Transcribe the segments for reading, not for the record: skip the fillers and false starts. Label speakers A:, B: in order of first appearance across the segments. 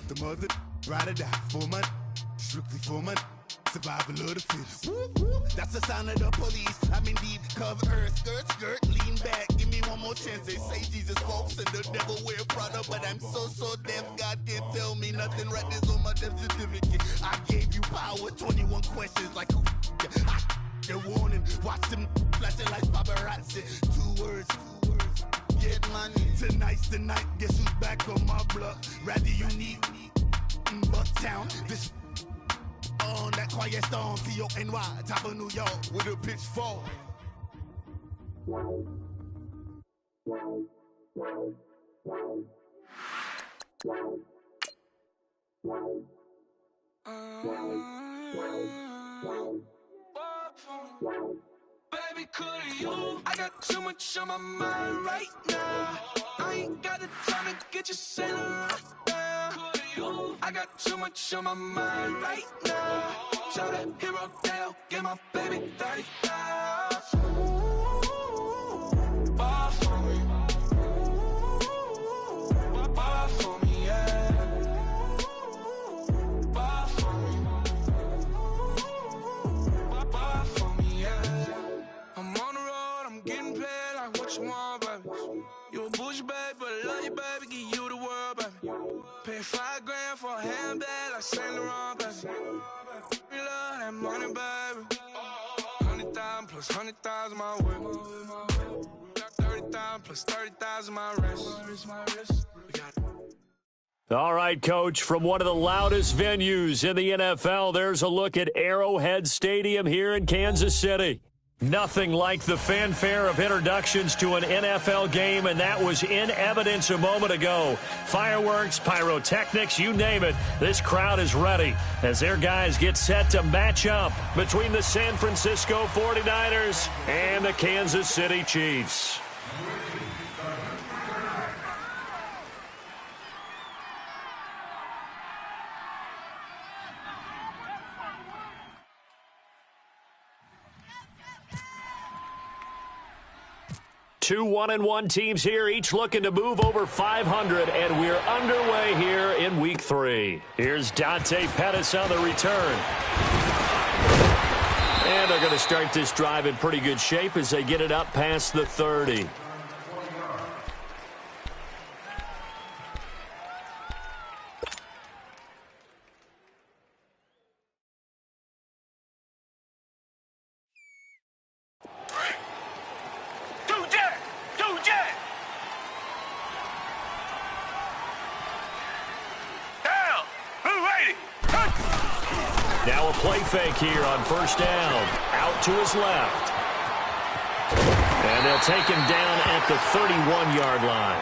A: The mother, ride or die for money, strictly for money. Survival of the fittest. That's the sound of the police. I'm in deep cover earth, skirt, lean back. Give me one more chance. They say Jesus walks and the devil wear Prada, but I'm so deaf. God can't tell me nothing. Right there's on my death certificate. I gave you power. 21 questions like who? The warning. Watch them flashing like paparazzi. Two words. Get money. Tonight's the night. Guess who's back on my block? Rather unique. Bucktown. This. On that quiet storm, T-O-N-Y, top of New York, with a pitchfork.
B: Baby, could you? I got too much on my mind right now. I ain't got the time to get you sailing right now. I got too much on my mind right now. Tell that hero Dale, get my baby 30,000. Ball for me. Ball for me, yeah. Ball for me. Ball for me, yeah. I'm on the road, I'm getting paid like what you want, baby. You a bougie, baby, but I love you, baby. Give you the world, baby. Pay $5 grand for a handbag like Saint Laurent, baby. We love that money, baby. 100,000 plus 100,000 my way. 30,000 plus 30,000 my wrist.
C: All right, Coach, from one of the loudest venues in the NFL, there's a look at Arrowhead Stadium here in Kansas City. Nothing like the fanfare of introductions to an NFL game, and that was in evidence a moment ago. Fireworks, pyrotechnics, you name it. This crowd is ready as their guys get set to match up between the San Francisco 49ers and the Kansas City Chiefs. Two 1-1 teams here, each looking to move over 500, and we're underway here in Week 3. Here's Dante Pettis on the return. And they're going to start this drive in pretty good shape as they get it up past the 30. Now a play fake here on first down. Out to his left. And they'll take him down at the 31-yard line.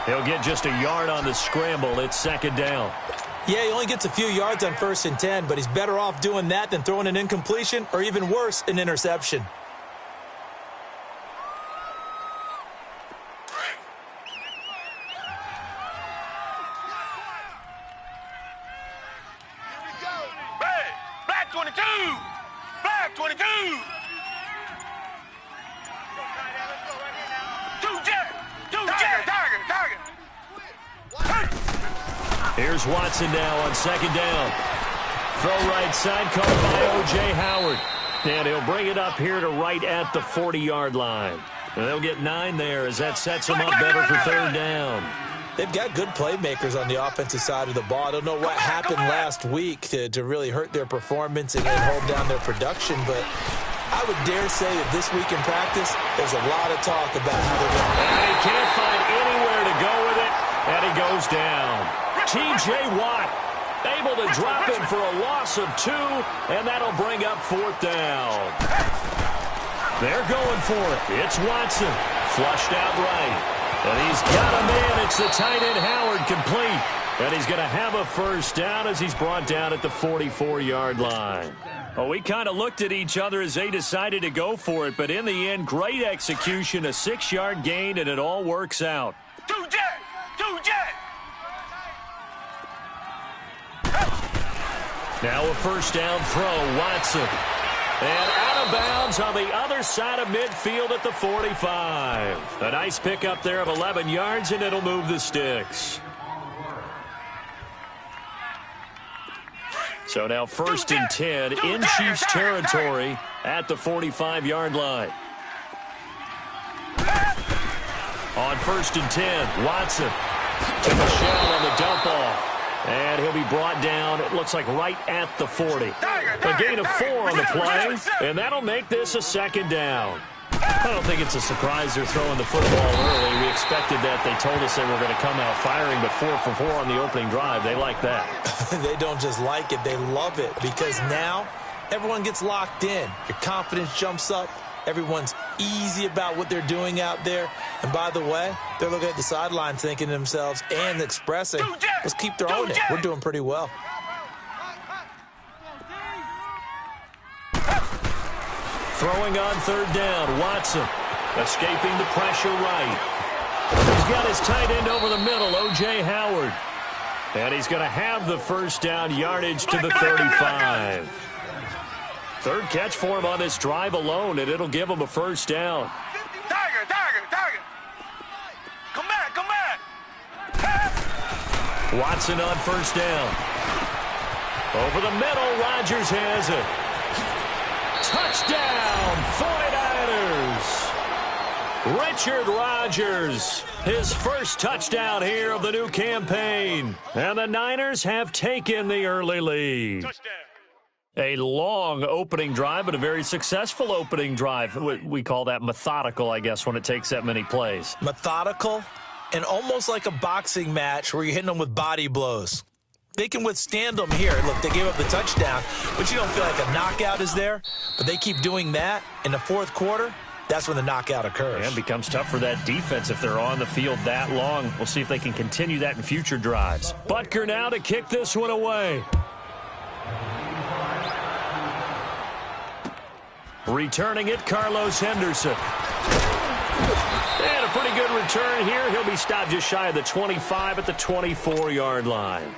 C: He'll get just a yard on the scramble. It's second down.
D: Yeah, he only gets a few yards on 1st and 10, but he's better off doing that than throwing an incompletion or even worse, an interception.
B: Black 22! Target!
C: Here's Watson now on second down. Throw right side, caught by O.J. Howard. And he'll bring it up here to right at the 40-yard line. And they'll get 9 there as that sets them up better for third down.
D: They've got good playmakers on the offensive side of the ball. I don't know what happened last week to really hurt their performance and hold down their production, but I would dare say that this week in practice, there's a lot of talk about how they're going.
C: And he can't find anywhere to go with it, and he goes down. T.J. Watt able to drop him for a loss of 2, and that'll bring up fourth down. They're going for it. It's Watson, flushed out right. And he's got a man. It's the tight end Howard complete. And he's going to have a first down as he's brought down at the 44-yard line. Well, we kind of looked at each other as they decided to go for it. But in the end, great execution, a 6-yard gain, and it all works out.
B: Two jet!
C: Now a first down throw, Watson. And out of bounds on the other side of midfield at the 45. A nice pickup there of 11 yards, and it'll move the sticks. So now 1st and 10 in Chiefs territory at the 45-yard line. On 1st and 10, Watson to Michelle on the dump off. And he'll be brought down, it looks like right at the 40. A gain of 4 on the play, and that'll make this a 2nd down. I don't think it's a surprise they're throwing the football early. We expected that. They told us they were going to come out firing, but 4 for 4 on the opening drive. They like that.
D: They don't just like it, they love it, because now everyone gets locked in. Your confidence jumps up. Everyone's easy about what they're doing out there. And by the way, they're looking at the sideline thinking to themselves and expressing, let's keep throwing it. We're doing pretty well.
C: Throwing on 3rd down, Watson escaping the pressure right. He's got his tight end over the middle, O.J. Howard. And he's going to have the 1st down, yardage to the 35. 3rd catch for him on this drive alone, and it'll give him a 1st down.
B: Tiger. Come back.
C: Watson on 1st down. Over the middle, Rodgers has it. Touchdown, 49ers. Richard Rodgers, his 1st touchdown here of the new campaign. And the Niners have taken the early lead. Touchdown. A long opening drive, but a very successful opening drive. We call that methodical, I guess, when it takes that many plays.
D: Methodical and almost like a boxing match where you're hitting them with body blows. They can withstand them here. Look, they gave up the touchdown, but you don't feel like a knockout is there. But they keep doing that in the 4th quarter. That's when the knockout occurs.
C: And it becomes tough for that defense if they're on the field that long. We'll see if they can continue that in future drives. Butker now to kick this one away. Returning it, Carlos Henderson. And a pretty good return here. He'll be stopped just shy of the 25 at the 24-yard line.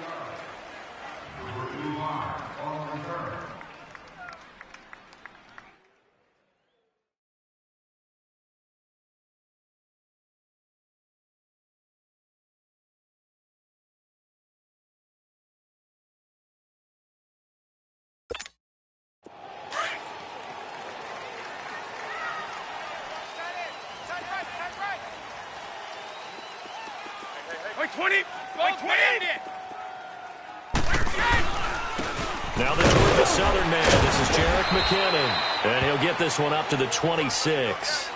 C: Now they're with the Southern man. This is Jerick McKinnon. And he'll get this one up to the 26.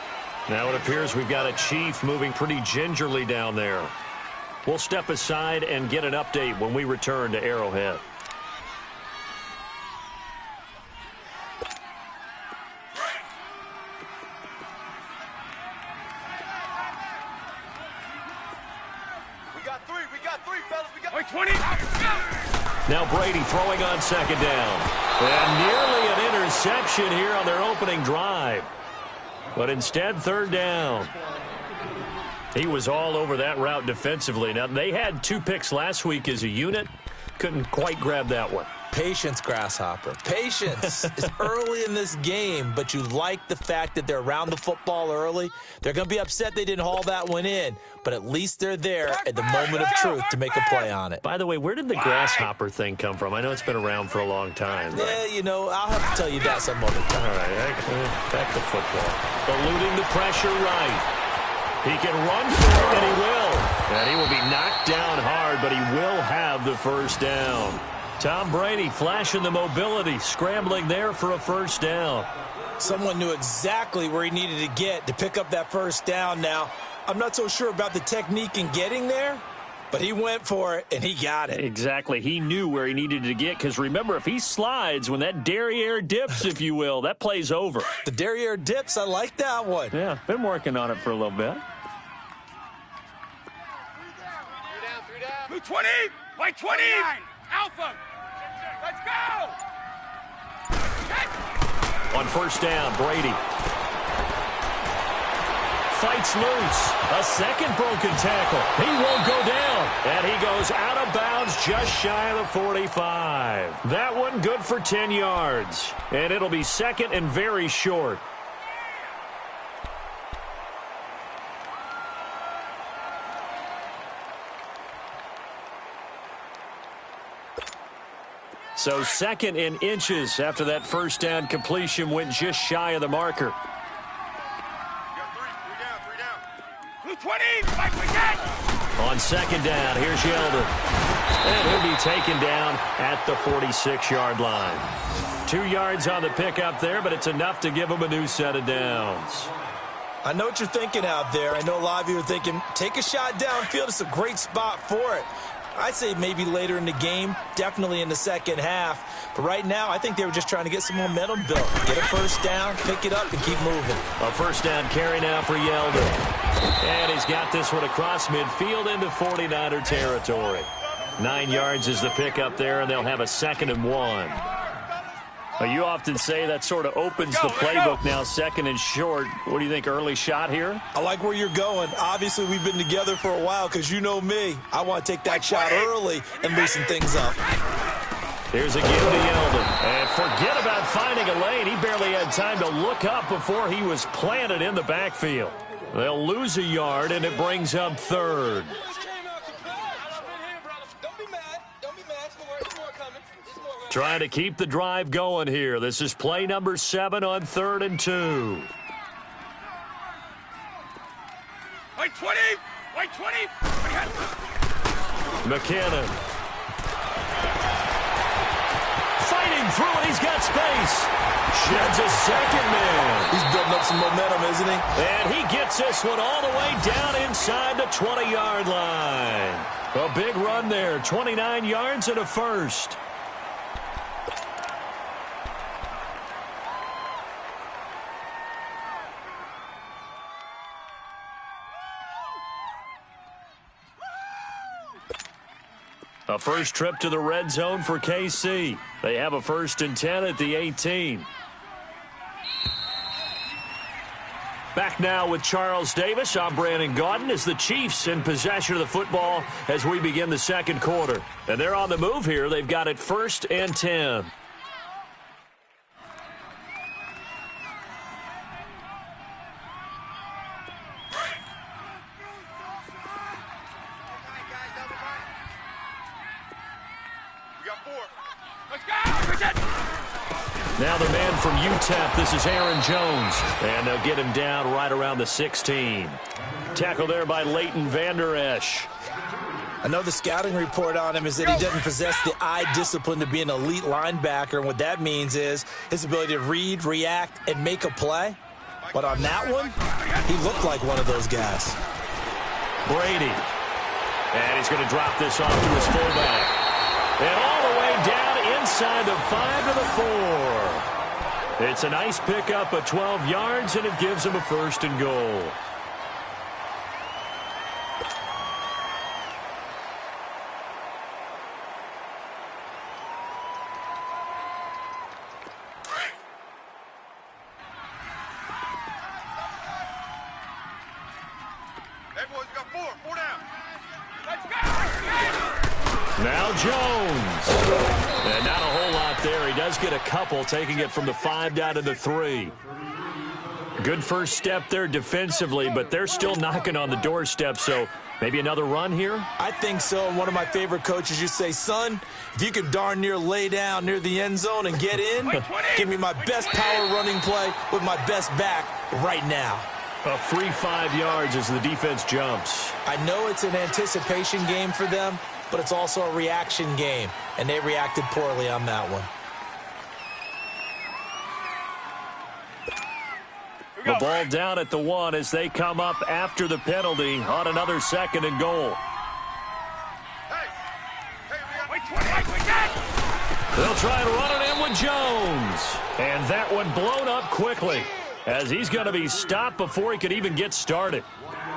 C: Now it appears we've got a Chief moving pretty gingerly down there. We'll step aside and get an update when we return to Arrowhead.
B: We got three, fellas. We got 20.
C: Now Brady throwing on 2nd down. And nearly an interception here on their opening drive. But instead, 3rd down. He was all over that route defensively. Now, they had 2 picks last week as a unit. Couldn't quite grab that one.
D: Patience, Grasshopper. Patience. It's early in this game, but you like the fact that they're around the football early. They're going to be upset they didn't haul that one in, but at least they're there at the moment of truth to make a play on it.
C: By the way, where did the Grasshopper thing come from? I know it's been around for a long time.
D: Yeah, you know, I'll have to tell you that some other time.
C: All right, back to football. Eluding the pressure right. He can run for it, and he will. And he will be knocked down hard, but he will have the 1st down. Tom Brady flashing the mobility, scrambling there for a 1st down.
D: Someone knew exactly where he needed to get to pick up that 1st down. Now, I'm not so sure about the technique in getting there, but he went for it, and he got it.
C: Exactly. He knew where he needed to get, because remember, if he slides, when that derriere dips, if you will, that play's over.
D: The derriere dips, I like that one.
C: Yeah, been working on it for a little bit.
B: 20, white 20. Alpha. Let's go.
C: On 1st down, Brady fights loose. A 2nd broken tackle. He won't go down. And he goes out of bounds just shy of the 45. That one good for 10 yards. And it'll be 2nd and very short. So 2nd and inches after that first down completion went just shy of the marker. On 2nd down, here's Yeldon. And he'll be taken down at the 46-yard line. 2 yards on the pickup there, but it's enough to give him a new set of downs.
D: I know what you're thinking out there. I know a lot of you are thinking, take a shot downfield. It's a great spot for it. I'd say maybe later in the game, definitely in the second half. But right now, I think they were just trying to get some momentum built. Get a first down, pick it up, and keep moving.
C: A first down carry now for Yeldon. And he's got this one across midfield into 49er territory. 9 yards is the pickup there, and they'll have a 2nd and 1. You often say that sort of opens the playbook now, 2nd and short. What do you think, early shot here?
D: I like where you're going. Obviously, we've been together for a while because you know me. I want to take that shot early and loosen things up.
C: Here's a give to Yeldon. And forget about finding a lane. He barely had time to look up before he was planted in the backfield. They'll lose a yard, and it brings up 3rd. Trying to keep the drive going here. This is play number 7 on 3rd and 2.
E: Wait 20! Wait 20!
C: McKinnon. Fighting through it. He's got space. Sheds a 2nd man.
D: He's building up some momentum, isn't he?
C: And he gets this one all the way down inside the 20-yard line. A big run there. 29 yards and a first. A first trip to the red zone for KC. They have a 1st and 10 at the 18. Back now with Charles Davis. I'm Brandon Gaudin as the Chiefs in possession of the football as we begin the 2nd quarter. And they're on the move here. They've got it 1st and 10. Now the man from UTEP, this is Aaron Jones. And they'll get him down right around the 16. Tackle there by Leighton Vander Esch.
D: I know the scouting report on him is that he doesn't possess the eye discipline to be an elite linebacker. And what that means is his ability to read, react, and make a play. But on that one, he looked like one of those guys.
C: Brady. And he's going to drop this off to his fullback. And all the way down inside the 5 to the 4. It's a nice pickup of 12 yards, and it gives him a 1st and goal.
E: Hey, boys, got 4 down. Let's go!
C: Now Jones. And not a whole lot there. He does get a couple, taking it from the 5 down to the 3. Good first step there defensively, but they're still knocking on the doorstep, so maybe another run here?
D: I think so. And one of my favorite coaches used to say, son, if you can darn near lay down near the end zone and get in, give me my best power running play with my best back right now.
C: A free 5 yards as the defense jumps.
D: I know it's an anticipation game for them, but it's also a reaction game, and they reacted poorly on that one.
C: The ball down at the 1 as they come up after the penalty on another 2nd and goal. They'll try and run it in with Jones. And that one blown up quickly as he's going to be stopped before he could even get started.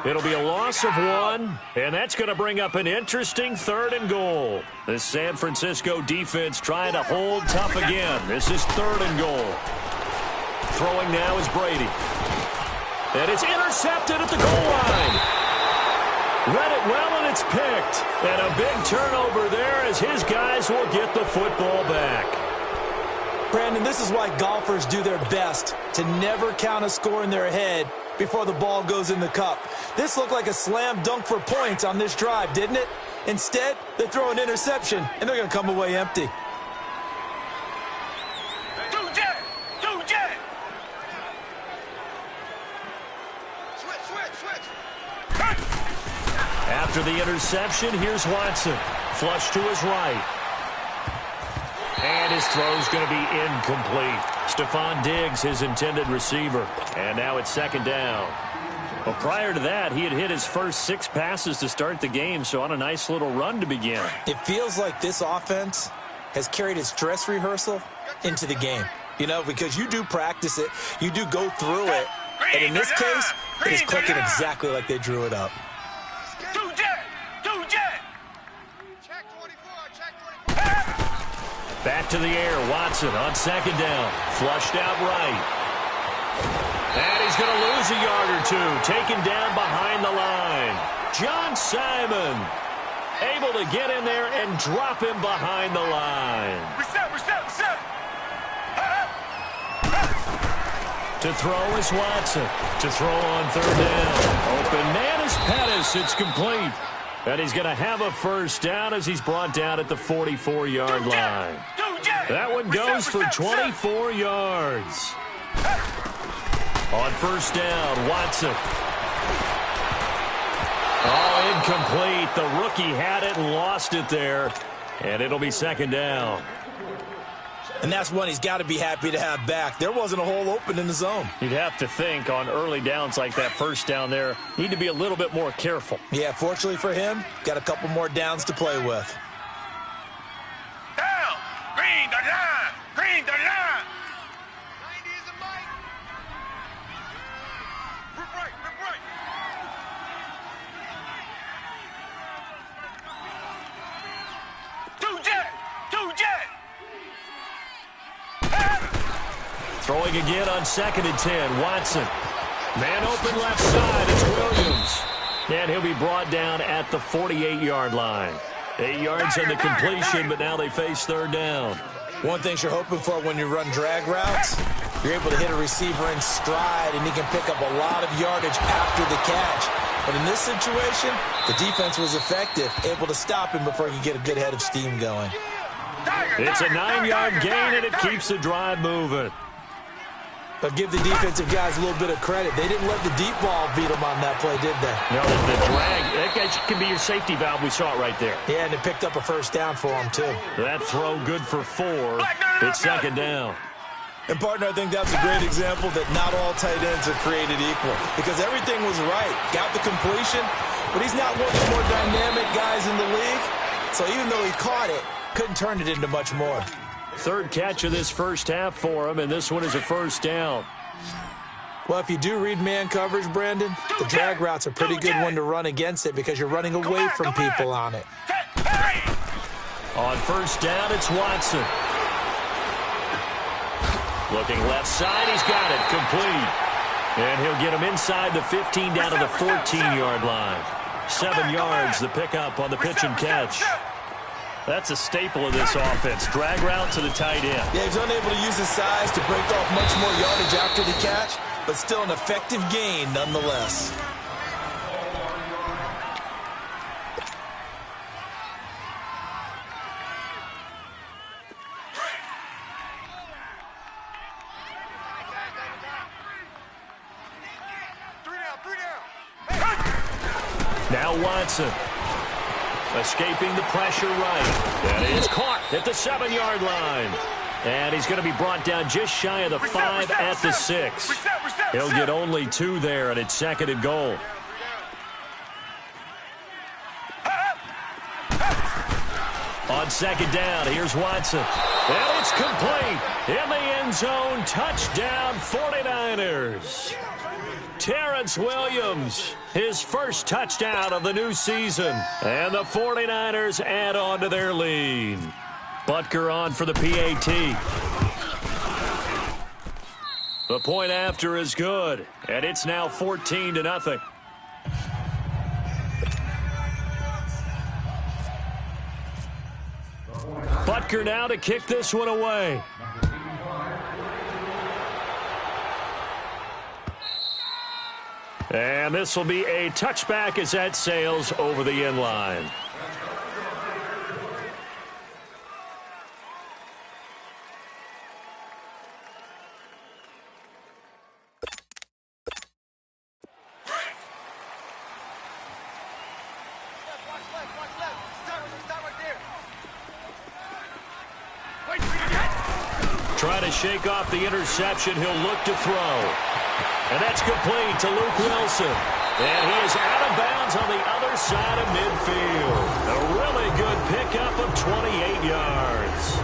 C: It'll be a loss of 1, and that's going to bring up an interesting 3rd and goal. This San Francisco defense trying to hold tough again. This is 3rd and goal. Throwing now is Brady. And it's intercepted at the goal line. Read it well, and it's picked. And a big turnover there as his guys will get the football back.
D: Brandon, this is why golfers do their best to never count a score in their head before the ball goes in the cup. This looked like a slam dunk for points on this drive, didn't it? Instead, they throw an interception, and they're going to come away empty.
C: After the interception, here's Watson. Flush to his right. And his throw's going to be incomplete. Stephon Diggs, his intended receiver. And now it's second down. Well, prior to that, he had hit his first 6 passes to start the game, so on a nice little run to begin.
D: It feels like this offense has carried its dress rehearsal into the game. You know, because you do practice it, you do go through it, and in this case, it is clicking exactly like they drew it up.
C: Back to the air, Watson on second down. Flushed out right. And he's going to lose a yard or two. Taken down behind the line. John Simon able to get in there and drop him behind the line.
E: Reset.
C: To throw is Watson. To throw on third down. Open man is Pettis. It's complete. And he's going to have a first down as he's brought down at the 44-yard line. That one goes for 24 yards. On first down, Watson. Oh, incomplete. The rookie had it and lost it there. And it'll be second down.
D: And that's one he's got to be happy to have back. There wasn't a hole open in the zone.
C: You'd have to think on early downs like that first down there, need to be a little bit more careful.
D: Yeah, fortunately for him, got a couple more downs to play with.
E: Down. Green the line. 90 is a mic. Rip right. Two jet.
C: Throwing again on second and 10. Watson. Man open left side. It's Williams. And he'll be brought down at the 48-yard line. 8 yards on the completion, but now they face third down.
D: One thing you're hoping for when you run drag routes, you're able to hit a receiver in stride, and he can pick up a lot of yardage after the catch. But in this situation, the defense was effective, able to stop him before he could get a good head of steam going.
C: It's a 9-yard gain, and it keeps the drive moving.
D: But give the defensive guys a little bit of credit. They didn't let the deep ball beat them on that play, did they?
C: No, the drag, that can be your safety valve. We saw it right there.
D: Yeah, and it picked up a first down for them, too.
C: That throw good for 4. It's second down.
D: And, partner, I think that's a great example that not all tight ends are created equal because everything was right. Got the completion, but he's not one of the more dynamic guys in the league. So even though he caught it, couldn't turn it into much more.
C: Third catch of this first half for him, and this one is a first down.
D: Well, if you do read man coverage, Brandon, the drag route's a pretty good one to run against it because you're running away from people on it.
C: On first down, it's Watson. Looking left side, he's got it, complete. And he'll get him inside the 15 down to the 14-yard line. 7 yards, the pickup on the pitch and catch. That's a staple of this offense. Drag route to the tight end.
D: Yeah, he's unable to use his size to break off much more yardage after the catch, but still an effective gain nonetheless.
C: Now Watson. Escaping the pressure right. And it's caught at the 7-yard line. And he's going to be brought down just shy of the 5 at the 6. He'll get only 2 there, and it's second and goal. On second down, here's Watson. And it's complete. In the end zone, touchdown 49ers. Terrence Williams, his first touchdown of the new season. And the 49ers add on to their lead. Butker on for the PAT. The point after is good, and it's now 14-0. Butker now to kick this one away. And this will be a touchback as that sails over the end line. Trying to shake off the interception. He'll look to throw. And that's complete to Luke Wilson. And he is out of bounds on the other side of midfield. A really good pickup of 28 yards.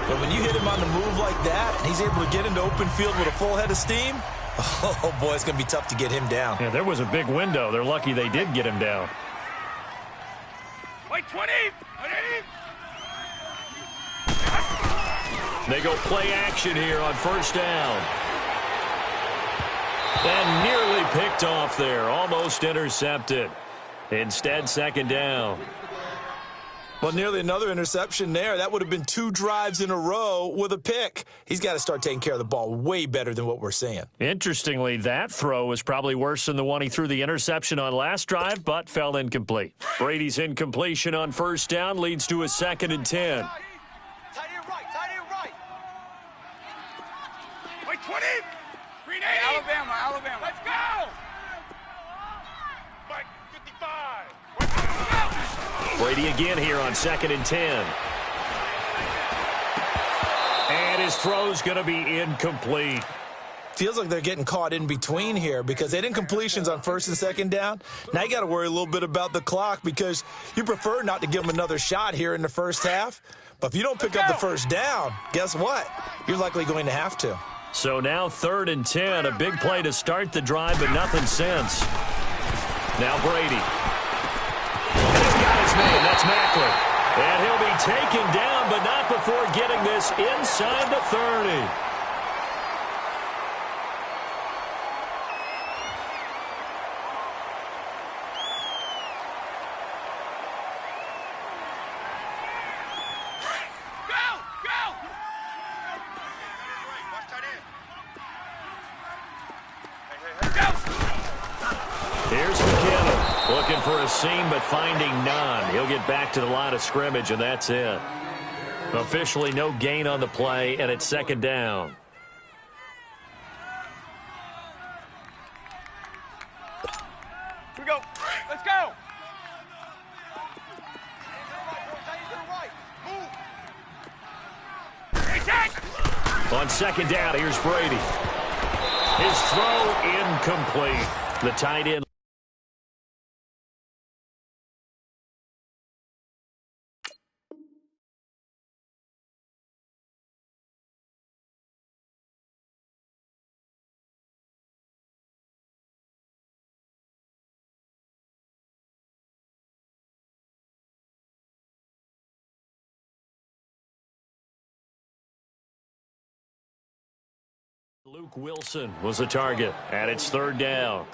D: But when you hit him on the move like that, and he's able to get into open field with a full head of steam, oh, boy, it's going to be tough to get him down.
C: Yeah, there was a big window. They're lucky they did get him down.
E: Wait, 20!
C: They go play action here on first down. And nearly picked off there. Almost intercepted. Instead, second down.
D: Well, nearly another interception there. That would have been 2 drives in a row with a pick. He's got to start taking care of the ball way better than what we're seeing.
C: Interestingly, that throw was probably worse than the one he threw the interception on last drive, but fell incomplete. Brady's incompletion on first down leads to a 2nd and 10.
E: Tight end right. Wait, 20! Green 80! Hey, Alabama. Let's go! Mike, 55.
C: Brady again here on 2nd and 10. And his throw's going to be incomplete.
D: Feels like they're getting caught in between here because they didn't completions on first and second down. Now you got to worry a little bit about the clock because you prefer not to give them another shot here in the first half. But if you don't pick up the first down, guess what? You're likely going to have to.
C: So now 3rd and 10, a big play to start the drive, but nothing since. Now Brady. And he's got his man, that's Macklin. And he'll be taken down, but not before getting this inside the 30. Here's McKinnon looking for a seam but finding none. He'll get back to the line of scrimmage, and that's it. Officially no gain on the play, and it's 2nd down.
E: Here we go. Let's go.
C: On 2nd down, here's Brady. His throw incomplete. The tight end. Luke Wilson was the target, and it's 3rd down.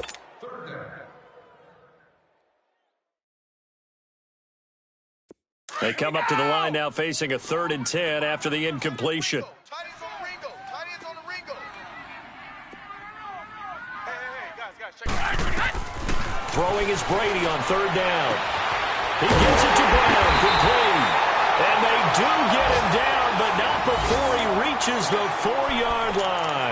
C: They come up to the line now facing a 3rd and 10 after the incompletion.
E: Tight ends on the Ringo. Hey, guys, check it out.
C: Throwing is Brady on 3rd down. He gets it to Brown, complete. And they do get him down, but not before he reaches the 4-yard line.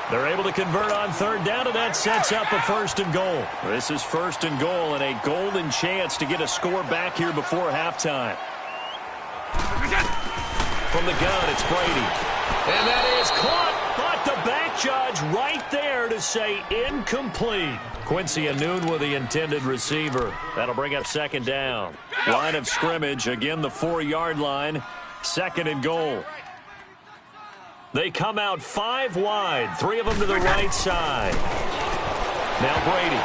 C: They're able to convert on 3rd down, and that sets up a 1st and goal. This is 1st and goal and a golden chance to get a score back here before halftime. From the gun, it's Brady. And that is caught, but the back judge right there to say incomplete. Quincy Anoon with the intended receiver. That'll bring up 2nd down. Line of scrimmage, again the 4-yard line. 2nd and goal. They come out 5 wide, 3 of them to the right side. Now Brady.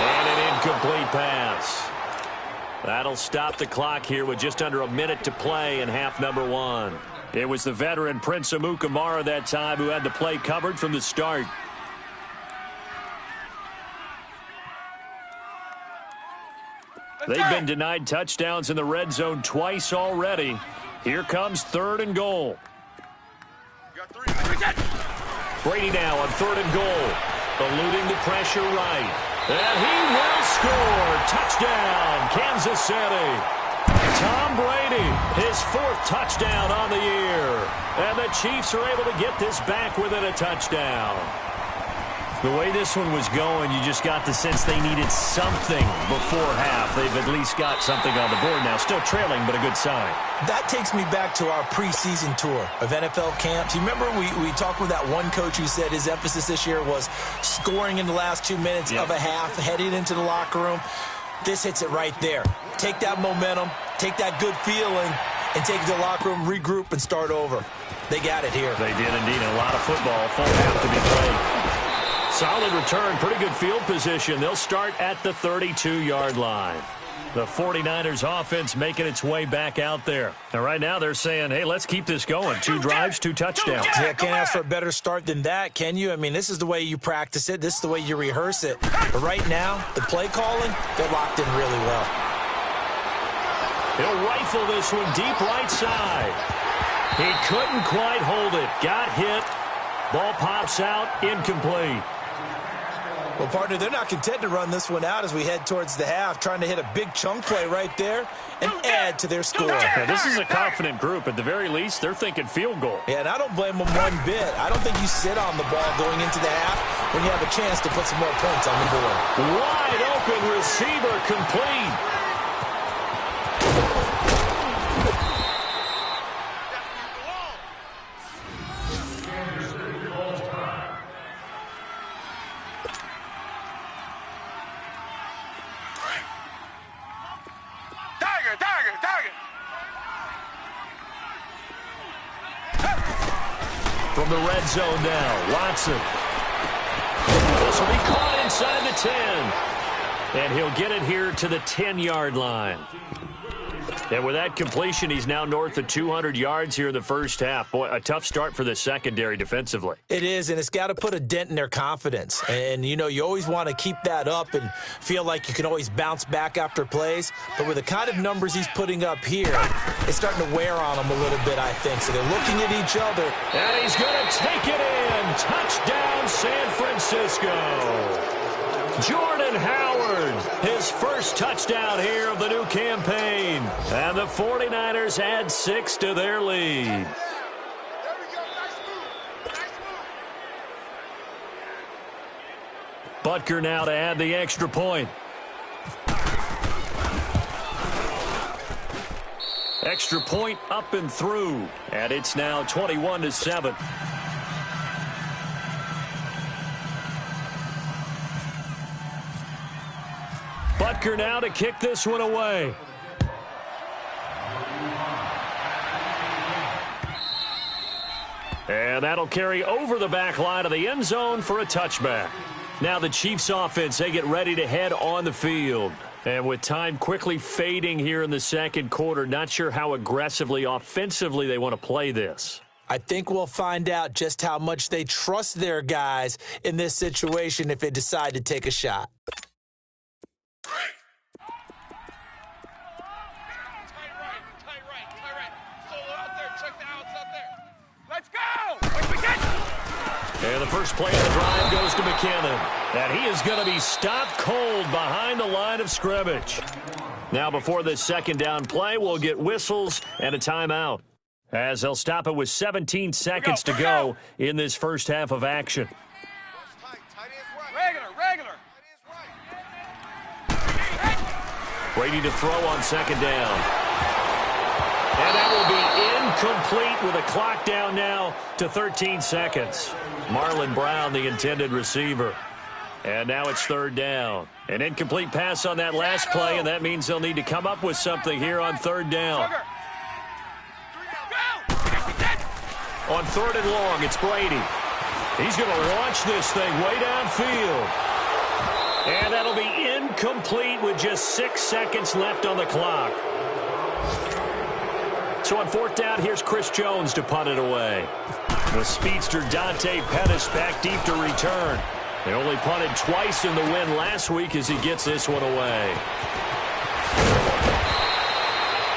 C: And an incomplete pass. That'll stop the clock here with just under a minute to play in half number 1. It was the veteran Prince Amukamara that time who had the play covered from the start. They've been denied touchdowns in the red zone twice already. Here comes 3rd and goal. Brady now on 3rd and goal. Eluding the pressure right. And he will score. Touchdown, Kansas City. Tom Brady, his 4th touchdown on the year. And the Chiefs are able to get this back within a touchdown. The way this one was going, you just got the sense they needed something before half. They've at least got something on the board now. Still trailing, but a good sign.
D: That takes me back to our preseason tour of NFL camps. You remember we talked with that one coach who said his emphasis this year was scoring in the last 2 minutes of a half, heading into the locker room. This hits it right there. Take that momentum, take that good feeling, and take it to the locker room, regroup, and start over. They got it here.
C: They did indeed. A lot of football, full half to be played. Solid return, pretty good field position. They'll start at the 32-yard line. The 49ers offense making its way back out there. And right now they're saying, hey, let's keep this going. 2 drives, 2 touchdowns.
D: Yeah, can't ask for a better start than that, can you? I mean, this is the way you practice it. This is the way you rehearse it. But right now, the play calling, they're locked in really well.
C: He'll rifle this one deep right side. He couldn't quite hold it. Got hit. Ball pops out, incomplete.
D: Well, partner, they're not content to run this one out as we head towards the half, trying to hit a big chunk play right there and add to their score.
C: Now, this is a confident group. At the very least, they're thinking field goal.
D: Yeah, and I don't blame them one bit. I don't think you sit on the ball going into the half when you have a chance to put some more points on the board.
C: Wide open receiver, complete. From the red zone now, Watson. This will be caught inside the 10. And he'll get it here to the 10-yard line. And with that completion, he's now north of 200 yards here in the first half. Boy, a tough start for the secondary defensively.
D: It is, and it's got to put a dent in their confidence. And, you know, you always want to keep that up and feel like you can always bounce back after plays. But with the kind of numbers he's putting up here, it's starting to wear on them a little bit, I think. So they're looking at each other.
C: And he's going to take it in. Touchdown, San Francisco. Jordan Howard, his first touchdown here of the new campaign. And the 49ers add 6 to their lead. Butker now to add the extra point. Extra point up and through. And it's now 21-7. Butker now to kick this one away. And that'll carry over the back line of the end zone for a touchback. Now the Chiefs offense, they get ready to head on the field. And with time quickly fading here in the second quarter, not sure how aggressively, offensively they want to play this.
D: I think we'll find out just how much they trust their guys in this situation if they decide to take a shot.
C: And the first play of the drive goes to McKinnon. And he is going to be stopped cold behind the line of scrimmage. Now before this second down play, we'll get whistles and a timeout, as they'll stop it with 17 seconds to go in this first half of action.
E: Regular.
C: Brady to throw on second down. And that will be incomplete with a clock down now to 13 seconds. Marlon Brown, the intended receiver. And now it's third down. An incomplete pass on that last play, and that means they'll need to come up with something here on third down. On third and long, it's Brady. He's going to launch this thing way downfield. And that'll be incomplete with just 6 seconds left on the clock. So on fourth down, here's Chris Jones to punt it away. The speedster Dante Pettis back deep to return. They only punted twice in the win last week as he gets this one away.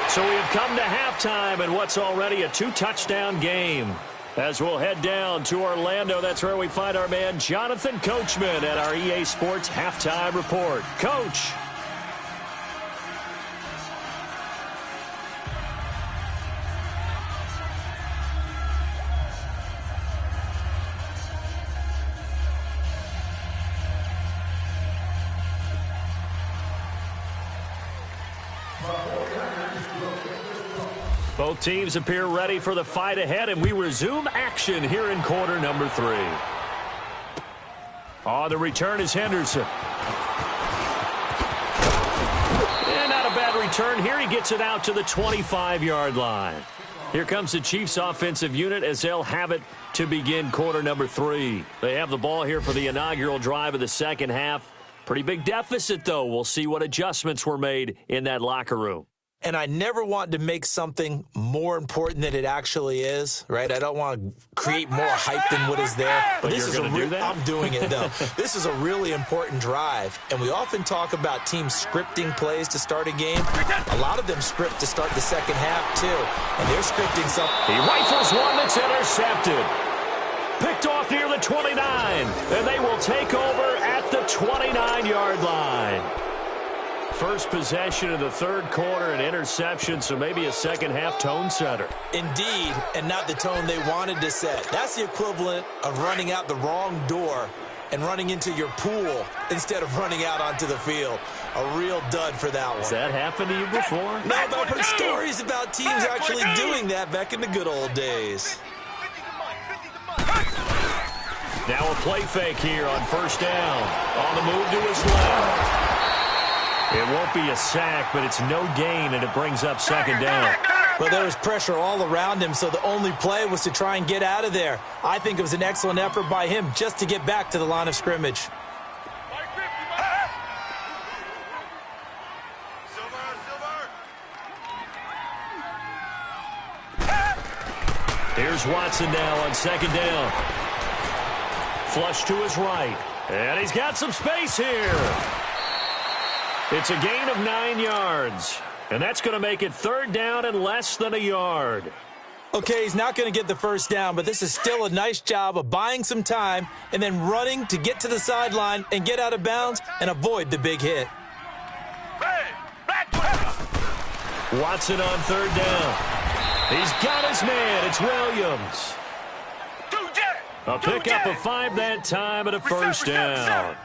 C: So we have come to halftime in what's already a 2-touchdown game. As we'll head down to Orlando, that's where we find our man Jonathan Coachman at our EA Sports Halftime Report. Coach. Both teams appear ready for the fight ahead, and we resume action here in quarter number 3. On the return is Henderson. And not a bad return here. He gets it out to the 25-yard line. Here comes the Chiefs offensive unit as they'll have it to begin quarter number 3. They have the ball here for the inaugural drive of the second half. Pretty big deficit, though. We'll see what adjustments were made in that locker room.
D: And I never want to make something more important than it actually is, right? I don't want to create more hype than what is there.
C: But this you're going to do that?
D: I'm doing it, though. This is a really important drive. And we often talk about teams scripting plays to start a game. A lot of them script to start the second half, too. And they're scripting something.
C: He rifles one that's intercepted. Picked off near the 29. And they will take over at the 29-yard line. First possession of the third quarter, an interception, so maybe a second-half tone setter.
D: Indeed, and not the tone they wanted to set. That's the equivalent of running out the wrong door and running into your pool instead of running out onto the field. A real dud for that one.
C: Has that happened to you before?
D: No, but I've heard stories about teams actually doing that back in the good old days.
C: Now a play fake here on first down. On the move to his left. It won't be a sack, but it's no gain, and it brings up second down.
D: Well, there was pressure all around him, so the only play was to try and get out of there. I think it was an excellent effort by him just to get back to the line of scrimmage.
C: Here's Watson now on second down. Flush to his right, and he's got some space here. It's a gain of 9 yards, and that's going to make it third down and less than a yard.
D: Okay, he's not going to get the first down, but this is still a nice job of buying some time and then running to get to the sideline and get out of bounds and avoid the big hit.
C: Watson on third down. He's got his man. It's Williams. A pickup of 5 that time and a first down.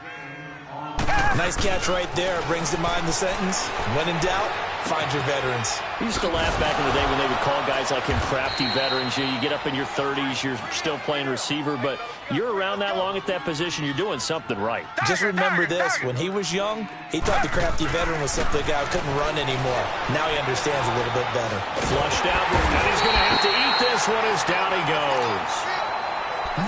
D: Nice catch right there. Brings to mind the sentence, when in doubt, find your veterans.
C: We used to laugh back in the day when they would call guys like him crafty veterans. You get up in your 30s, you're still playing receiver, but you're around that long at that position, you're doing something right.
D: Just remember this, when he was young, he thought the crafty veteran was simply a guy who couldn't run anymore. Now he understands a little bit better.
C: Flushed out, and he's going to have to eat this one as down he goes.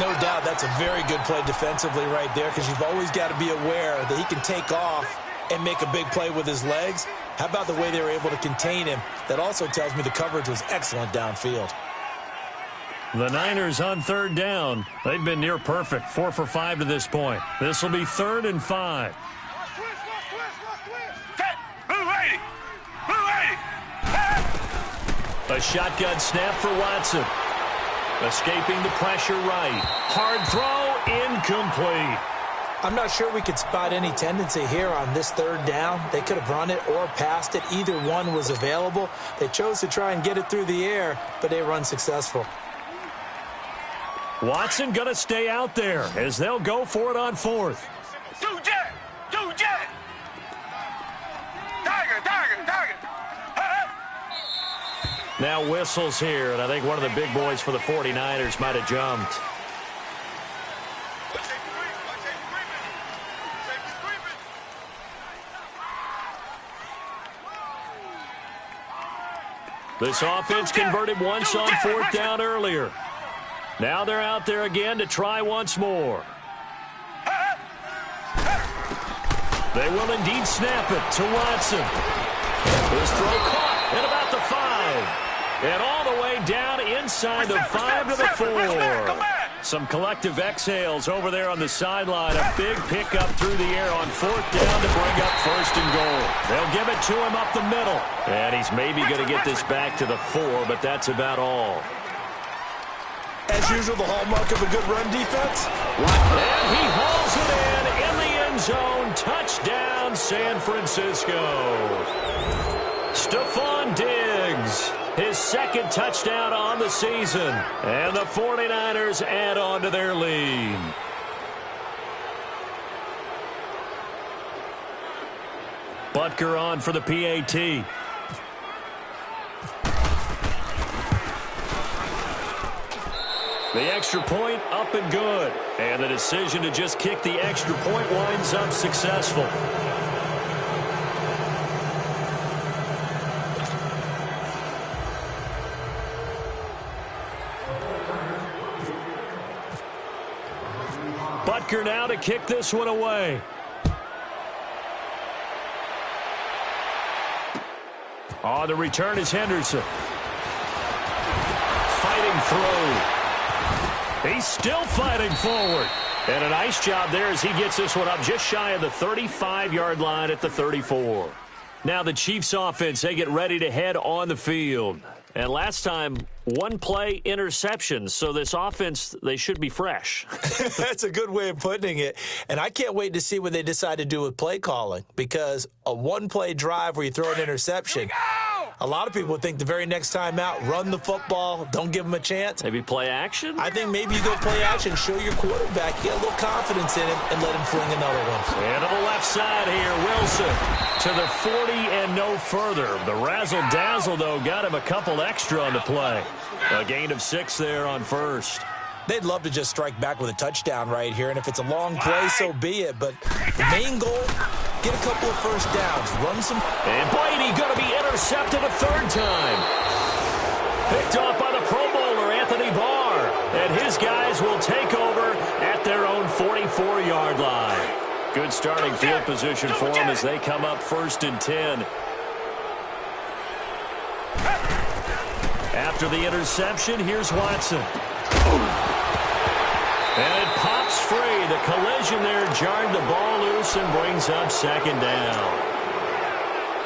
D: No doubt that's a very good play defensively right there, because you've always got to be aware that he can take off and make a big play with his legs. How about the way they were able to contain him? That also tells me the coverage was excellent downfield.
C: The Niners on third down. They've been near perfect, 4 for 5 to this point. This will be 3rd and 5. A shotgun snap for Watson. Escaping the pressure right. Hard throw, incomplete.
D: I'm not sure we could spot any tendency here on this third down. They could have run it or passed it. Either one was available. They chose to try and get it through the air, but they were unsuccessful.
C: Watson going to stay out there as they'll go for it on 4th. Now whistles here, and I think one of the big boys for the 49ers might have jumped. This offense converted once on 4th down earlier. Now they're out there again to try once more. They will indeed snap it to Watson. His throw caught at about the 5. And all the way down inside the 5 to the 4. Some collective exhales over there on the sideline. A big pickup through the air on 4th down to bring up 1st and goal. They'll give it to him up the middle. And he's maybe going to get this back to the 4, but that's about all.
D: As usual, the hallmark of a good run defense.
C: And he hauls it in the end zone. Touchdown, San Francisco. Stephon Diggs, his 2nd touchdown on the season. And the 49ers add on to their lead. Butker on for the PAT. The extra point up and good. And the decision to just kick the extra point winds up successful. Butker now to kick this one away. On the return is Henderson. Fighting through. He's still fighting forward. And a nice job there as he gets this one up just shy of the 35-yard line at the 34. Now the Chiefs offense, they get ready to head on the field. And last time, one play interception. So this offense, they should be fresh.
D: That's a good way of putting it. And I can't wait to see what they decide to do with play calling, because a one-play drive where you throw an interception, a lot of people would think the very next time out, run the football, don't give them a chance.
C: Maybe play action?
D: I think maybe you go play action, show your quarterback, get a little confidence in him, and let him fling another one.
C: And to the left side here, Wilson to the 40 and no further. The razzle-dazzle, though, got him a couple extra on the play. A gain of 6 there on first.
D: They'd love to just strike back with a touchdown right here, and if it's a long play, so be it. But the main goal, get a couple of first downs, run some.
C: And Brady going to be intercepted a third time. Picked off by the Pro Bowler, Anthony Barr. And his guys will take over at their own 44-yard line. Good starting field position for them as they come up 1st and 10. After the interception, here's Watson. And it pops free. The collision there jarred the ball loose and brings up 2nd down.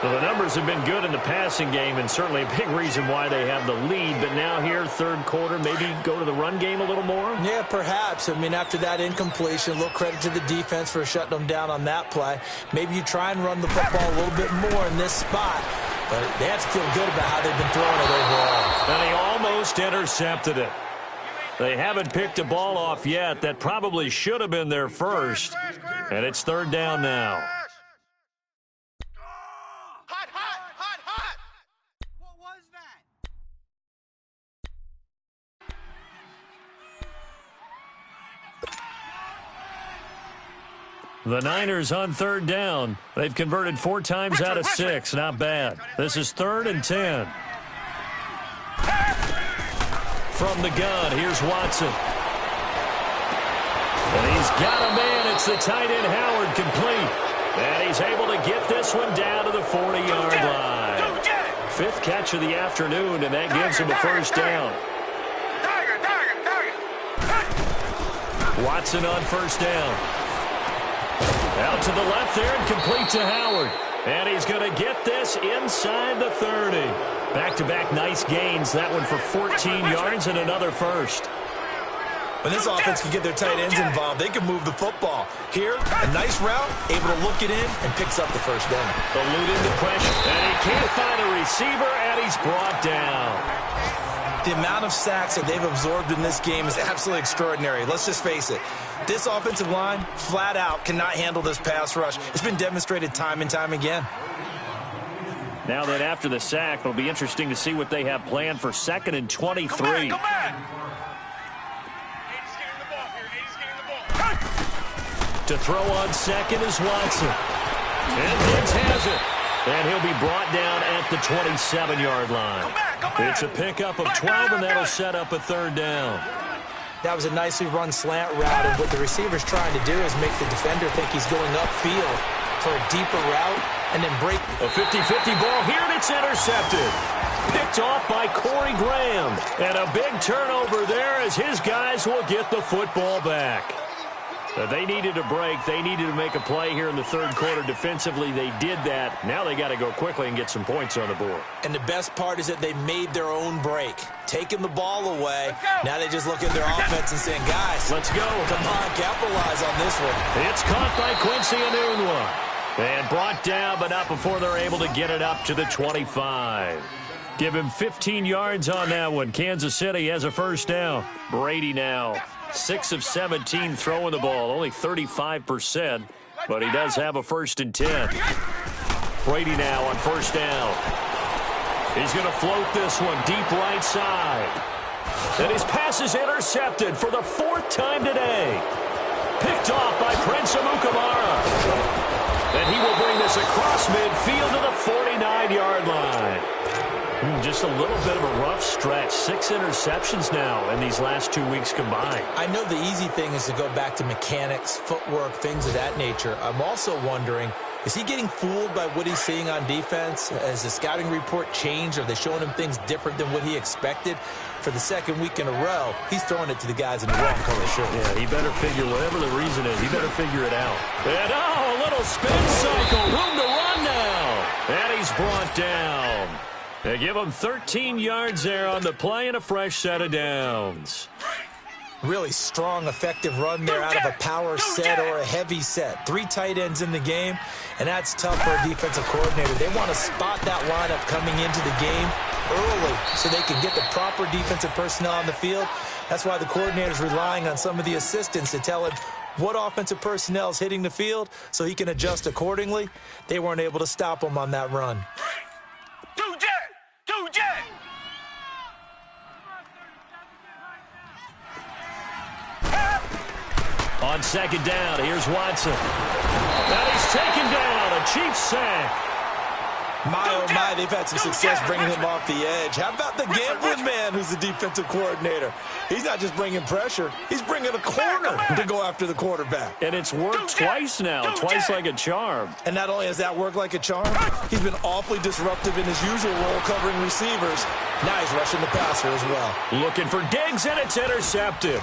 C: Well, the numbers have been good in the passing game, and certainly a big reason why they have the lead. But now here, 3rd quarter, maybe go to the run game a little more?
D: Yeah, perhaps. I mean, after that incompletion, a little credit to the defense for shutting them down on that play. Maybe you try and run the football a little bit more in this spot. But they have to feel good about how they've been throwing it overall.
C: And he almost intercepted it. They haven't picked a ball off yet. That probably should have been their first. And it's 3rd down now.
E: Hot, hot, hot, hot. What was that?
C: The Niners on 3rd down. They've converted 4 times out of 6. Not bad. This is 3rd and 10. From the gun, here's Watson. And he's got a man. It's the tight end, Howard, complete. And he's able to get this one down to the 40-yard line. 5th catch of the afternoon, and that gives him a 1st down. Watson on 1st down. Out to the left there and complete to Howard. And he's going to get this inside the 30. Back-to-back nice gains. That one for 14 yards and another 1st.
D: When this offense can get their tight ends involved, they can move the football. Here, a nice route, able to look it in, and picks up the 1st down.
C: Eluding the pressure. And he can't find a receiver, and he's brought down.
D: The amount of sacks that they've absorbed in this game is absolutely extraordinary. Let's just face it. This offensive line, flat out, cannot handle this pass rush. It's been demonstrated time and time again.
C: Now that after the sack, it'll be interesting to see what they have planned for 2nd and 23.
E: Come back.
C: To throw on 2nd is Watson. And Diggs has it. And he'll be brought down at the 27-yard line. It's a pickup of 12, and that'll set up a 3rd down.
D: That was a nicely run slant route, and what the receiver's trying to do is make the defender think he's going upfield for a deeper route and then break.
C: A 50-50 ball here, and it's intercepted. Picked off by Corey Graham. And a big turnover there as his guys will get the football back. They needed a break. They needed to make a play here in the 3rd quarter. Defensively, they did that. Now they got to go quickly and get some points on the board.
D: And the best part is that they made their own break. Taking the ball away. Now they just look at their offense and saying, guys,
C: let's go.
D: Come on, capitalize on this one.
C: It's caught by Quincy Enunwa. And brought down, but not before they're able to get it up to the 25. Give him 15 yards on that one. Kansas City has a 1st down. Brady now 6 of 17 throwing the ball, only 35%, but he does have a 1st and 10. Brady now on 1st down. He's going to float this one deep right side. And his pass is intercepted for the 4th time today. Picked off by Prince Amukamara. And he will bring this across midfield to the 49-yard line. Just a little bit of a rough stretch. 6 interceptions now in these last 2 weeks combined.
D: I know the easy thing is to go back to mechanics, footwork, things of that nature. I'm also wondering, is he getting fooled by what he's seeing on defense? Has the scouting report changed? Are they showing him things different than what he expected? For the 2nd week in a row, he's throwing it to the guys in the wrong color shirt.
C: Yeah, he better figure, whatever the reason is, he better figure it out. And a little spin cycle, room to run now. And he's brought down. They give him 13 yards there on the play and a fresh set of downs.
D: Really strong, effective run there out of a power set or a heavy set. 3 tight ends in the game, and that's tough for a defensive coordinator. They want to spot that lineup coming into the game early so they can get the proper defensive personnel on the field. That's why the coordinator is relying on some of the assistants to tell him what offensive personnel is hitting the field so he can adjust accordingly. They weren't able to stop him on that run.
C: On 2nd down, here's Watson. Now he's taken down, a Chiefs sack.
D: My, oh my, they've had some success bringing him off the edge. How about the gambling man who's the defensive coordinator? He's not just bringing pressure, he's bringing a corner to go after the quarterback.
C: And it's worked twice now, twice like a charm.
D: And not only has that worked like a charm, he's been awfully disruptive in his usual role covering receivers. Now he's rushing the passer as well.
C: Looking for Diggs, and it's intercepted.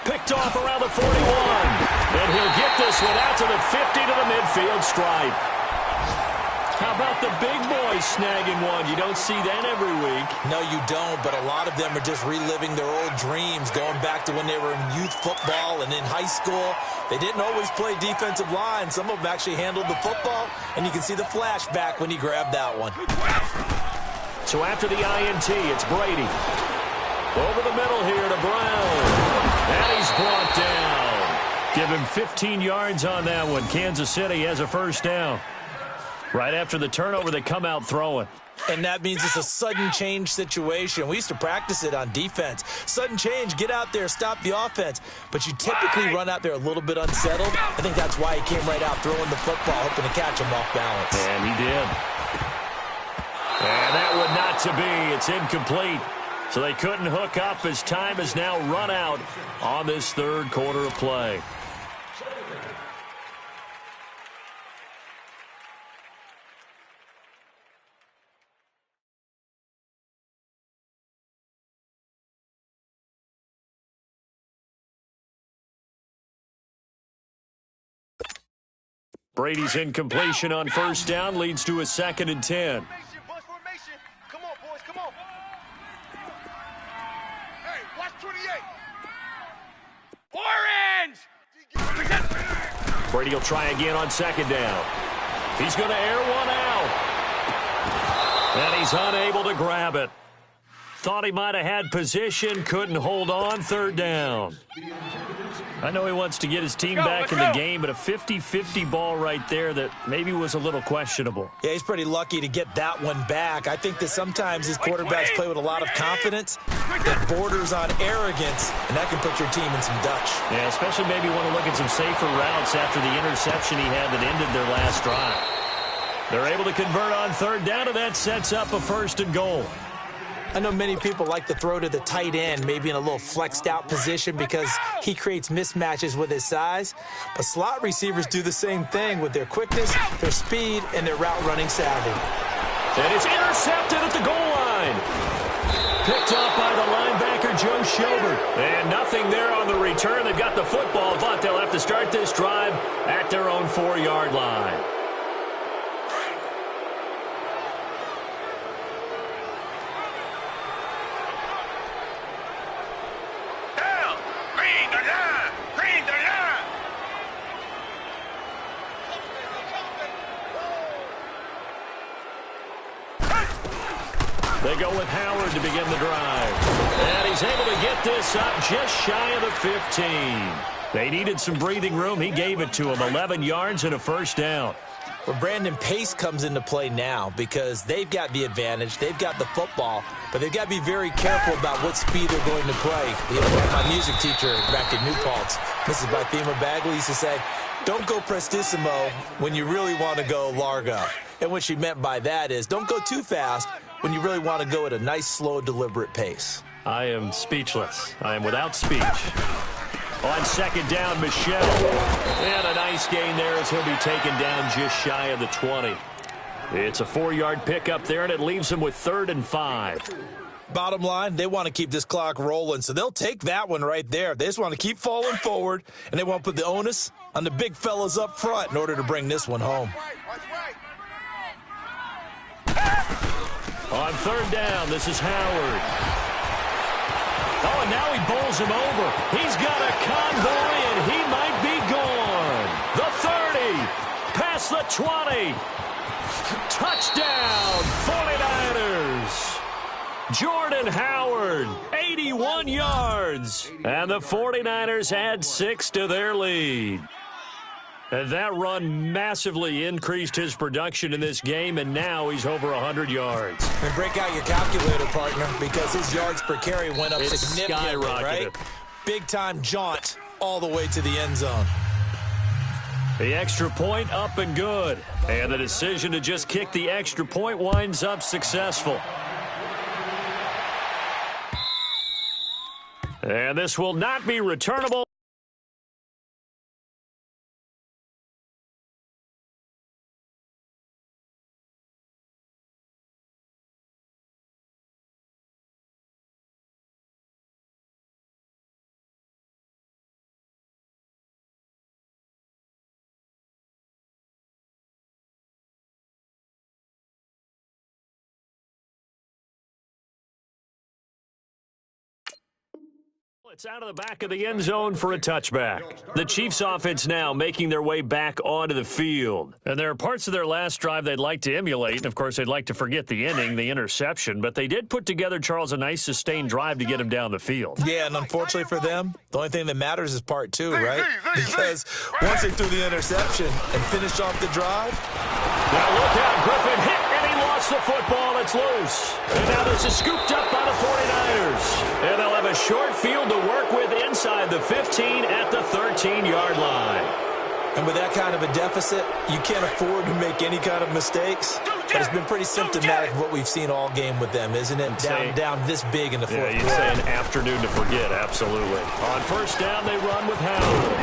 C: Picked off around the 41. And he'll get this one out to the 50 to the midfield stripe. How about the big boys snagging one? You don't see that every week.
D: No, you don't, but a lot of them are just reliving their old dreams, going back to when they were in youth football and in high school. They didn't always play defensive line. Some of them actually handled the football, and you can see the flashback when he grabbed that one.
C: So after the INT, it's Brady. Over the middle here to Brown. And he's brought down. Give him 15 yards on that one. Kansas City has a first down. Right after the turnover, they come out throwing.
D: And that means it's a sudden change situation. We used to practice it on defense. Sudden change, get out there, stop the offense. But you typically run out there a little bit unsettled. I think that's why he came right out throwing the football, hoping to catch him off balance.
C: And he did. And that would not to be. It's incomplete. So they couldn't hook up as time has now run out on this 3rd quarter of play. Brady's incompletion on 1st down leads to a 2nd and 10.
E: Come on, boys, come on. Hey, watch 28. Orange!
C: Brady will try again on 2nd down. He's going to air one out. And he's unable to grab it. Thought he might have had position, couldn't hold on, 3rd down. I know he wants to get his team back in the game, but a 50-50 ball right there that maybe was a little questionable.
D: Yeah, he's pretty lucky to get that one back. I think that sometimes his quarterbacks play with a lot of confidence that borders on arrogance, and that can put your team in some Dutch.
C: Yeah, especially maybe want to look at some safer routes after the interception he had that ended their last drive. They're able to convert on 3rd down, and that sets up a 1st and goal.
D: I know many people like to throw to the tight end, maybe in a little flexed out position because he creates mismatches with his size. But slot receivers do the same thing with their quickness, their speed, and their route running savvy.
C: And it's intercepted at the goal line. Picked up by the linebacker, Joe Schobert. And nothing there on the return. They've got the football, but they'll have to start this drive at their own 4-yard line. They go with Howard to begin the drive. And he's able to get this up just shy of the 15. They needed some breathing room. He gave it to him. 11 yards and a 1st down.
D: Well, Brandon, pace comes into play now because they've got the advantage. They've got the football, but they've got to be very careful about what speed they're going to play. You know, my music teacher back in New Paltz, Mrs. Bythema Bagley, used to say, don't go prestissimo when you really want to go largo. And what she meant by that is don't go too fast when you really want to go at a nice, slow, deliberate pace.
C: I am speechless. I am without speech. On second down, Michelle. And a nice gain there as he'll be taken down just shy of the 20. It's a 4-yard pickup there, and it leaves him with 3rd and 5.
D: Bottom line, they want to keep this clock rolling, so they'll take that one right there. They just want to keep falling forward, and they want to put the onus on the big fellas up front in order to bring this one home.
C: On 3rd down, this is Howard. Oh, and now he bowls him over. He's got a convoy, and he might be gone. The 30, past the 20. Touchdown, 49ers. Jordan Howard, 81 yards. And the 49ers add 6 to their lead. And that run massively increased his production in this game, and now he's over 100 yards.
D: And break out your calculator, partner, because his yards per carry went up significantly, right? Big-time jaunt all the way to the end zone.
C: The extra point up and good. And the decision to just kick the extra point winds up successful. And this will not be returnable. It's out of the back of the end zone for a touchback. The Chiefs offense now making their way back onto the field. And there are parts of their last drive they'd like to emulate. And, of course, they'd like to forget the inning, the interception. But they did put together, Charles, a nice sustained drive to get him down the field.
D: Yeah, and unfortunately for them, the only thing that matters is part 2, right? Because once they threw the interception and finished off the drive.
C: Now look out, Griffin hit, and he lost the football. It's loose. And now this is scooped up by the 49ers. And they'll have a short field to work with inside the 15 at the 13-yard line.
D: And with that kind of a deficit, you can't afford to make any kind of mistakes. But it's been pretty symptomatic of what we've seen all game with them, isn't it? Down this big in the fourth quarter.
C: Yeah, you'd say an afternoon to forget, absolutely. On first down, they run with Howard.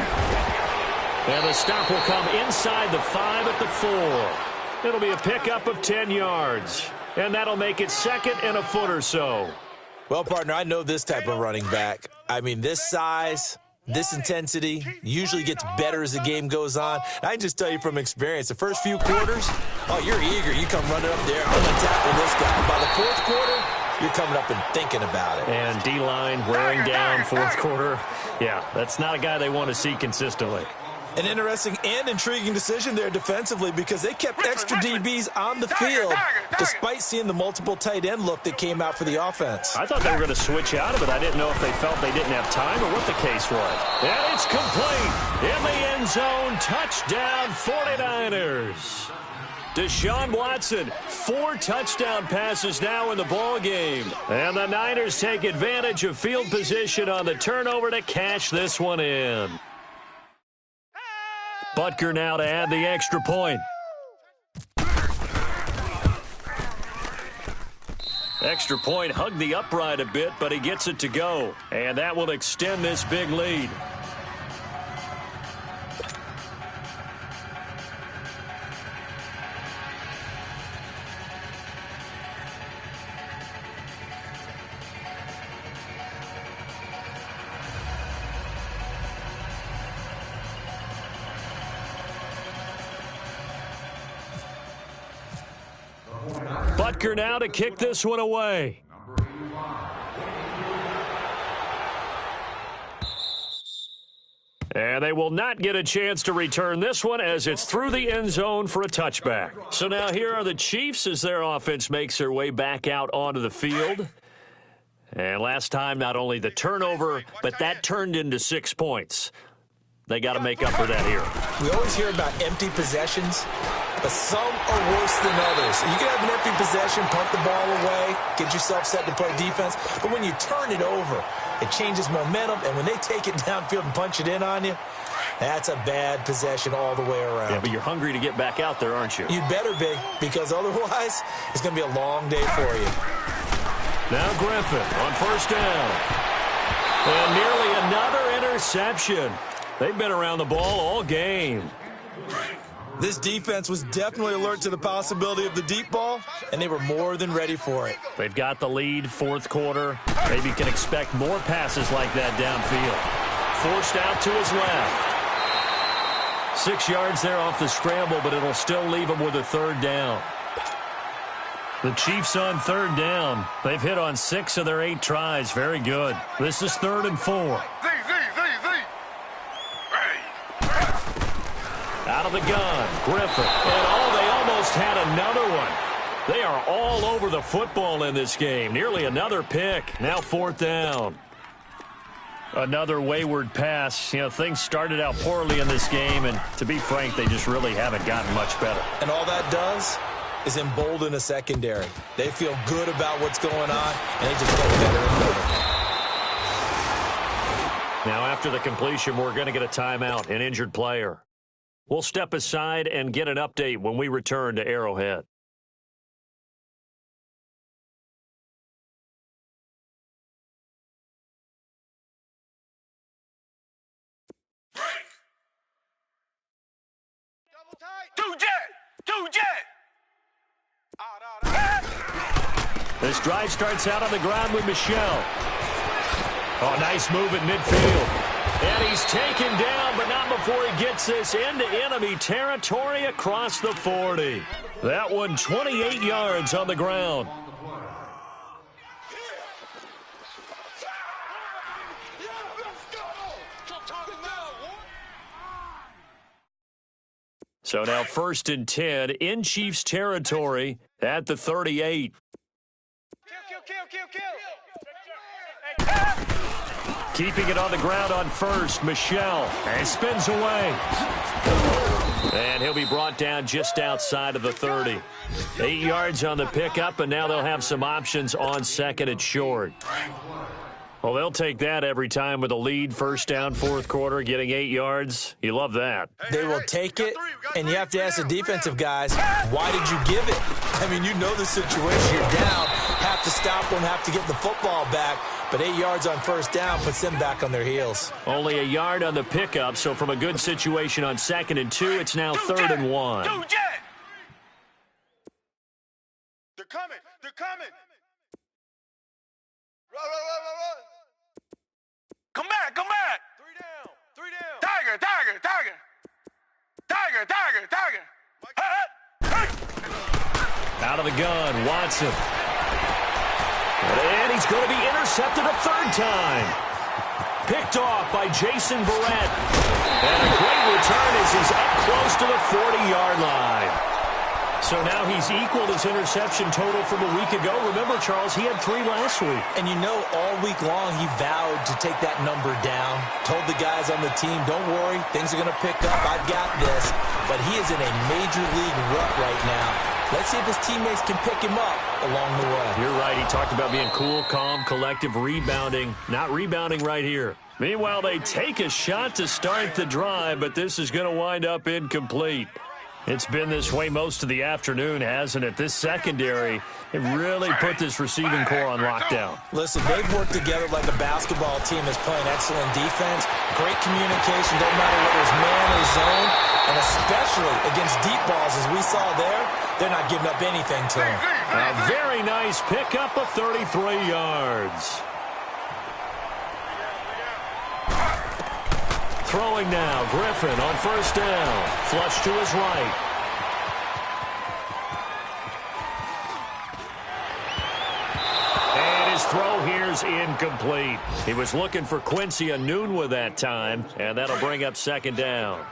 C: And the stop will come inside the 5 at the 4. It'll be a pickup of 10 yards. And that'll make it 2nd and a foot or so.
D: Well, partner, I know this type of running back. I mean, this size, this intensity usually gets better as the game goes on. And I can just tell you from experience, the first few quarters, oh, you're eager. You come running up there, I'm going to tackle this guy. By the fourth quarter, you're coming up and thinking about it.
C: And D-line wearing down fourth quarter. Yeah, that's not a guy they want to see consistently.
D: An interesting and intriguing decision there defensively because they kept extra DBs on the field despite seeing the multiple tight end look that came out for the offense.
C: I thought they were going to switch out of it. I didn't know if they felt they didn't have time or what the case was. And it's complete. In the end zone, touchdown 49ers. Deshaun Watson, 4 touchdown passes now in the ball game. And the Niners take advantage of field position on the turnover to cash this one in. Butker now to add the extra point. Extra point hugged the upright a bit, but he gets it to go. And that will extend this big lead. Butker now to kick this one away. And they will not get a chance to return this one as it's through the end zone for a touchback. So now here are the Chiefs as their offense makes their way back out onto the field. And last time, not only the turnover, but that turned into 6 points. They got to make up for that here.
D: We always hear about empty possessions. but some are worse than others. You can have an empty possession, punt the ball away, get yourself set to play defense, but when you turn it over, it changes momentum, and when they take it downfield and punch it in on you, that's a bad possession all the way around.
C: Yeah, but you're hungry to get back out there, aren't you?
D: You'd better be, because otherwise it's going to be a long day for you.
C: Now Griffin on first down. And nearly another interception. They've been around the ball all game.
D: This defense was definitely alert to the possibility of the deep ball, and they were more than ready for it.
C: They've got the lead, fourth quarter. Maybe can expect more passes like that downfield. Forced out to his left. 6 yards there off the scramble, but it'll still leave him with a third down. The Chiefs on third down. They've hit on 6 of their 8 tries. Very good. This is 3rd and 4. Out of the gun, Griffin. And they almost had another one. They are all over the football in this game. Nearly another pick. Now 4th down. Another wayward pass. You know, things started out poorly in this game, and to be frank, they just really haven't gotten much better.
D: And all that does is embolden a secondary. They feel good about what's going on, and they just get better and better.
C: Now, after the completion, we're going to get a timeout, an injured player. We'll step aside and get an update when we return to Arrowhead.
E: Two jet.
C: This drive starts out on the ground with Michelle. Oh, nice move at midfield. And he's taken down, but not before he gets this into enemy territory across the 40. That one 28 yards on the ground. So now 1st and 10 in Chiefs territory at the 38. Keeping it on the ground on first, Michelle, and spins away. And he'll be brought down just outside of the 30. 8 yards on the pickup, and now they'll have some options on 2nd and short. Well, they'll take that every time with a lead, 1st down, 4th quarter, getting 8 yards. You love that.
D: They will take it, and you have to ask the defensive guys, why did you give it? I mean, you know the situation. You're down, have to stop them, have to get the football back, but 8 yards on 1st down puts them back on their heels.
C: Only a yard on the pickup, so from a good situation on 2nd and 2, it's now 3rd and 1.
E: They're coming. Run. Come back. 3 down. Tiger.
C: Out of the gun, Watson. And he's going to be intercepted a 3rd time. Picked off by Jason Barrett. And a great return as he's up close to the 40-yard line. So now he's equaled his interception total from a week ago. Remember, Charles, he had 3 last week.
D: And you know, all week long he vowed to take that number down. Told the guys on the team, don't worry, things are going to pick up. I've got this. But he is in a major league rut right now. Let's see if his teammates can pick him up along the way.
C: You're right. He talked about being cool, calm, collective, rebounding. Not rebounding right here. Meanwhile, they take a shot to start the drive, but this is going to wind up incomplete. It's been this way most of the afternoon, hasn't it? This secondary, it really put this receiving core on lockdown.
D: Listen, they've worked together like a basketball team that's playing excellent defense. Great communication, don't matter whether it's man or zone. And especially against deep balls, as we saw there, they're not giving up anything to them.
C: A very nice pickup of 33 yards. Throwing now, Griffin on 1st down. Flush to his right. And his throw here's incomplete. He was looking for Quincy Enunwa that time, and that'll bring up 2nd down.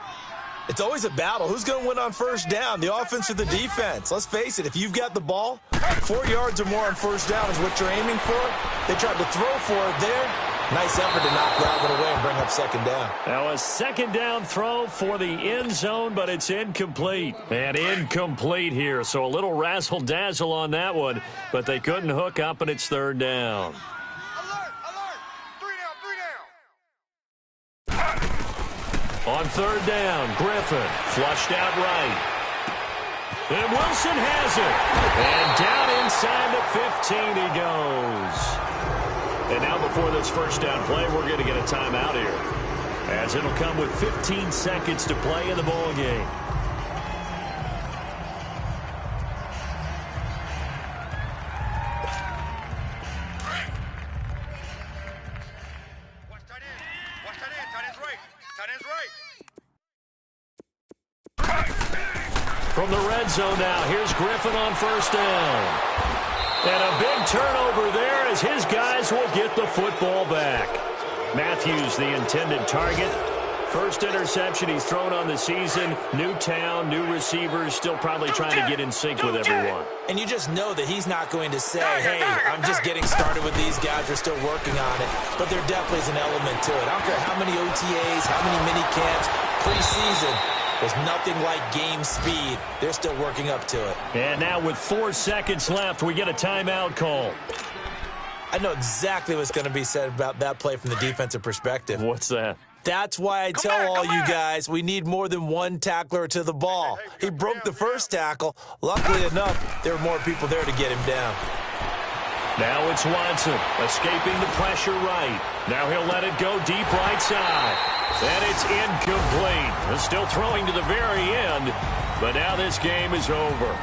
D: It's always a battle. Who's going to win on 1st down, the offense or the defense? Let's face it, if you've got the ball, 4 yards or more on 1st down is what you're aiming for. They tried to throw for it there. Nice effort to knock that one away and bring up second down.
C: Now a second down throw for the end zone, but it's incomplete. And incomplete here, so a little razzle-dazzle on that one, but they couldn't hook up, and it's third down.
E: Alert! Alert! 3 down!
C: On third down, Griffin flushed out right. And Wilson has it. And down inside the 15 he goes. And now before this first down play, we're going to get a timeout here, as it'll come with 15 seconds to play in the ball game.
E: Watch tight end. Watch tight end. Tight end's right. Tight end's right.
C: From the red zone now, here's Griffin on first down. And a big turnover there as his guys will get the football back. Matthews, the intended target. First interception he's thrown on the season. New town, new receivers, still probably trying to get in sync with everyone.
D: And you just know that he's not going to say, hey, I'm just getting started with these guys. We're still working on it. But there definitely is an element to it. I don't care how many OTAs, how many mini camps, preseason. There's nothing like game speed. They're still working up to it.
C: And now with 4 seconds left, we get a timeout call.
D: I know exactly what's going to be said about that play from the defensive perspective.
C: What's that?
D: That's why I tell all you guys we need more than one tackler to the ball. He broke the first tackle. Luckily enough, there were more people there to get him down.
C: Now it's Watson escaping the pressure right. Now he'll let it go deep right side. And it's incomplete. They're still throwing to the very end, but now this game is over.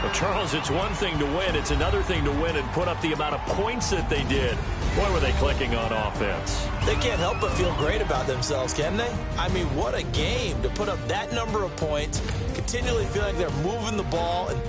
C: Well, Charles, it's one thing to win. It's another thing to win and put up the amount of points that they did. Boy, were they clicking on offense.
D: They can't help but feel great about themselves, can they? I mean, what a game to put up that number of points, continually feeling like they're moving the ball and